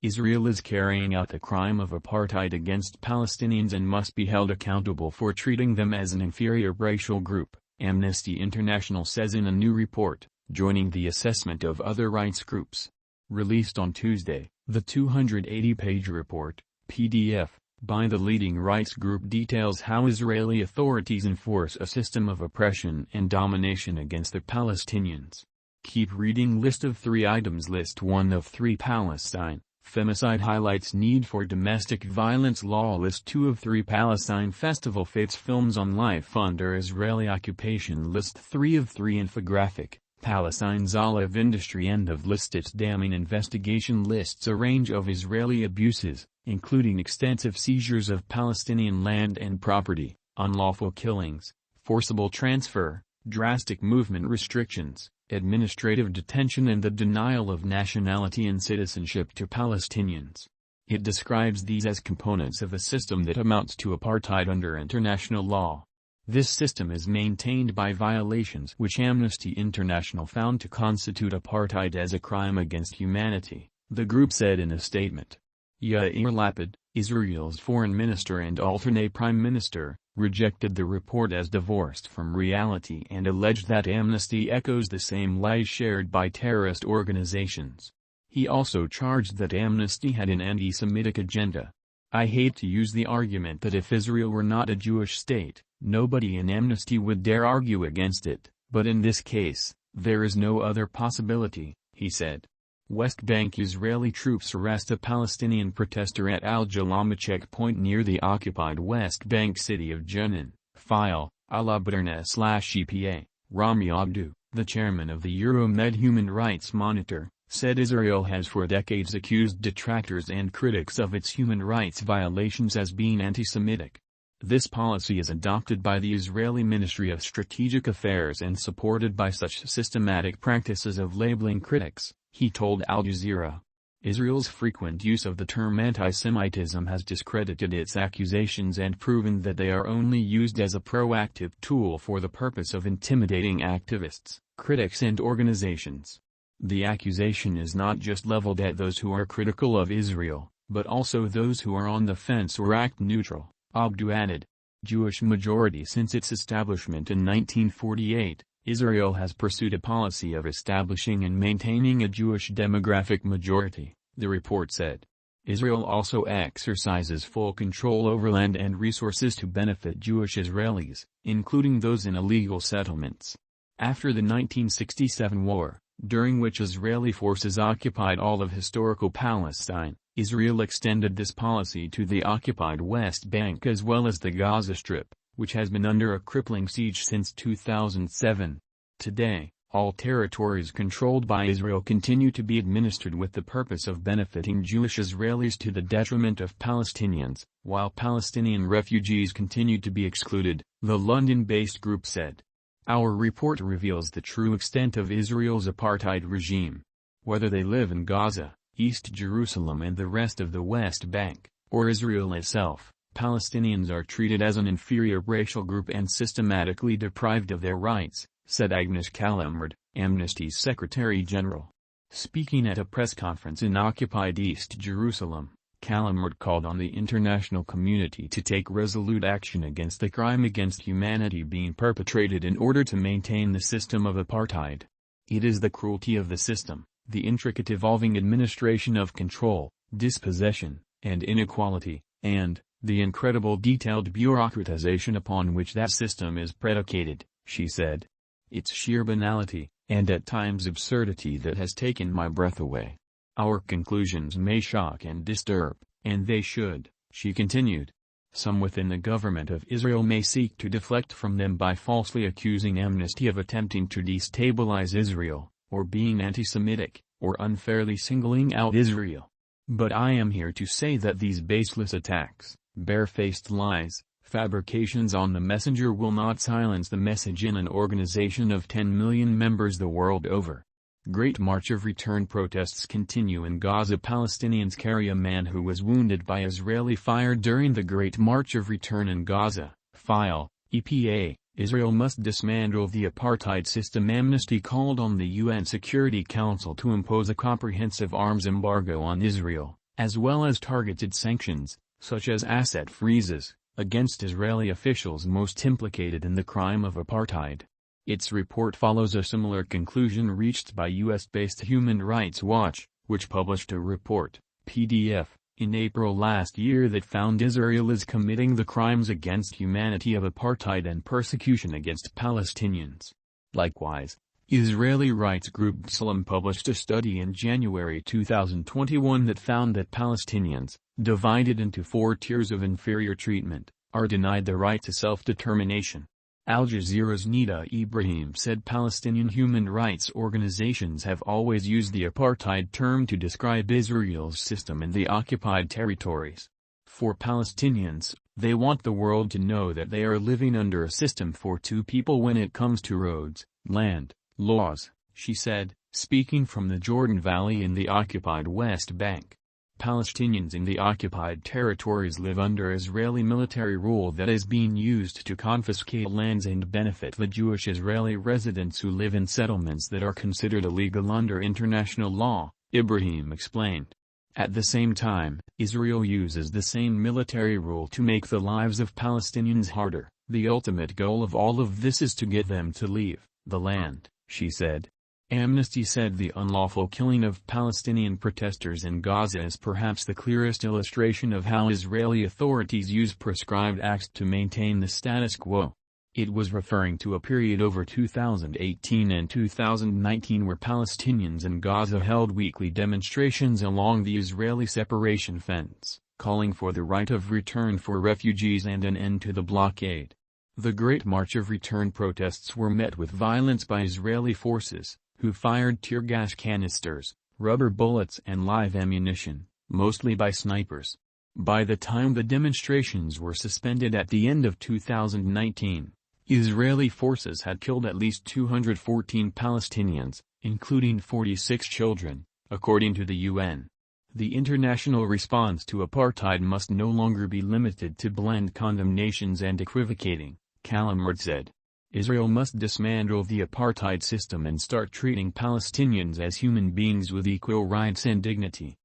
Israel is carrying out the crime of apartheid against Palestinians and must be held accountable for treating them as an inferior racial group, Amnesty International says in a new report, joining the assessment of other rights groups. Released on Tuesday, the 280-page report, PDF, by the leading rights group details how Israeli authorities enforce a system of oppression and domination against the Palestinians. Keep reading. List of 3 items. List 1 of 3 Palestine. Femicide highlights need for domestic violence law. List 2 of 3 Palestine Festival fates films on life under Israeli occupation. List 3 of 3 infographic, Palestine's olive industry. End of list. Its damning investigation lists a range of Israeli abuses, including extensive seizures of Palestinian land and property, unlawful killings, forcible transfer, drastic movement restrictions, administrative detention and the denial of nationality and citizenship to Palestinians. It describes these as components of a system that amounts to apartheid under international law. This system is maintained by violations which Amnesty International found to constitute apartheid as a crime against humanity, the group said in a statement. Yair Lapid, Israel's foreign minister and alternate prime minister, rejected the report as divorced from reality and alleged that Amnesty echoes the same lies shared by terrorist organizations. He also charged that Amnesty had an anti-Semitic agenda. I hate to use the argument that if Israel were not a Jewish state, nobody in Amnesty would dare argue against it, but in this case, there is no other possibility, he said. West Bank Israeli troops arrest a Palestinian protester at Al-Jalama checkpoint near the occupied West Bank city of Jenin. File, Al-Abarna/EPA, Rami Abdu, the chairman of the Euromed Human Rights Monitor, said Israel has for decades accused detractors and critics of its human rights violations as being anti-Semitic. This policy is adopted by the Israeli Ministry of Strategic Affairs and supported by such systematic practices of labeling critics, he told Al Jazeera. Israel's frequent use of the term anti-Semitism has discredited its accusations and proven that they are only used as a proactive tool for the purpose of intimidating activists, critics and organizations. The accusation is not just leveled at those who are critical of Israel, but also those who are on the fence or act neutral, Abdu added. Jewish majority. Since its establishment in 1948, Israel has pursued a policy of establishing and maintaining a Jewish demographic majority, the report said. Israel also exercises full control over land and resources to benefit Jewish Israelis, including those in illegal settlements. After the 1967 war, during which Israeli forces occupied all of historical Palestine, Israel extended this policy to the occupied West Bank as well as the Gaza Strip, which has been under a crippling siege since 2007. Today, all territories controlled by Israel continue to be administered with the purpose of benefiting Jewish Israelis to the detriment of Palestinians, while Palestinian refugees continue to be excluded, the London-based group said. Our report reveals the true extent of Israel's apartheid regime. Whether they live in Gaza, East Jerusalem and the rest of the West Bank, or Israel itself, Palestinians are treated as an inferior racial group and systematically deprived of their rights, said Agnes Callamard, Amnesty's Secretary General. Speaking at a press conference in occupied East Jerusalem, Callamard called on the international community to take resolute action against the crime against humanity being perpetrated in order to maintain the system of apartheid. It is the cruelty of the system, the intricate evolving administration of control, dispossession, and inequality, and the incredible detailed bureaucratization upon which that system is predicated, she said. It's sheer banality, and at times absurdity that has taken my breath away. Our conclusions may shock and disturb, and they should, she continued. Some within the government of Israel may seek to deflect from them by falsely accusing Amnesty of attempting to destabilize Israel, or being anti-Semitic, or unfairly singling out Israel. But I am here to say that these baseless attacks, barefaced lies, fabrications on the messenger will not silence the message in an organization of 10 million members the world over. Great March of Return protests continue in Gaza. Palestinians carry a man who was wounded by Israeli fire during the Great March of Return in Gaza. File, EPA, Israel must dismantle the apartheid system. Amnesty called on the UN Security Council to impose a comprehensive arms embargo on Israel, as well as targeted sanctions, such as asset freezes, against Israeli officials most implicated in the crime of apartheid. Its report follows a similar conclusion reached by US-based Human Rights Watch, which published a report, PDF, in April last year that found Israel is committing the crimes against humanity of apartheid and persecution against Palestinians. Likewise, Israeli rights group B'Tselem published a study in January 2021 that found that Palestinians, divided into 4 tiers of inferior treatment, are denied the right to self-determination. Al Jazeera's Nida Ibrahim said Palestinian human rights organizations have always used the apartheid term to describe Israel's system in the occupied territories. For Palestinians, they want the world to know that they are living under a system for 2 people when it comes to roads, land, laws, she said, speaking from the Jordan Valley in the occupied West Bank. Palestinians in the occupied territories live under Israeli military rule that is being used to confiscate lands and benefit the Jewish Israeli residents who live in settlements that are considered illegal under international law, Ibrahim explained. At the same time, Israel uses the same military rule to make the lives of Palestinians harder. The ultimate goal of all of this is to get them to leave the land, she said. Amnesty said the unlawful killing of Palestinian protesters in Gaza is perhaps the clearest illustration of how Israeli authorities use prescribed acts to maintain the status quo. It was referring to a period over 2018 and 2019 where Palestinians in Gaza held weekly demonstrations along the Israeli separation fence, calling for the right of return for refugees and an end to the blockade. The Great March of Return protests were met with violence by Israeli forces, who fired tear gas canisters, rubber bullets and live ammunition, mostly by snipers. By the time the demonstrations were suspended at the end of 2019, Israeli forces had killed at least 214 Palestinians, including 46 children, according to the UN. The international response to apartheid must no longer be limited to bland condemnations and equivocating, Calamard said. Israel must dismantle the apartheid system and start treating Palestinians as human beings with equal rights and dignity.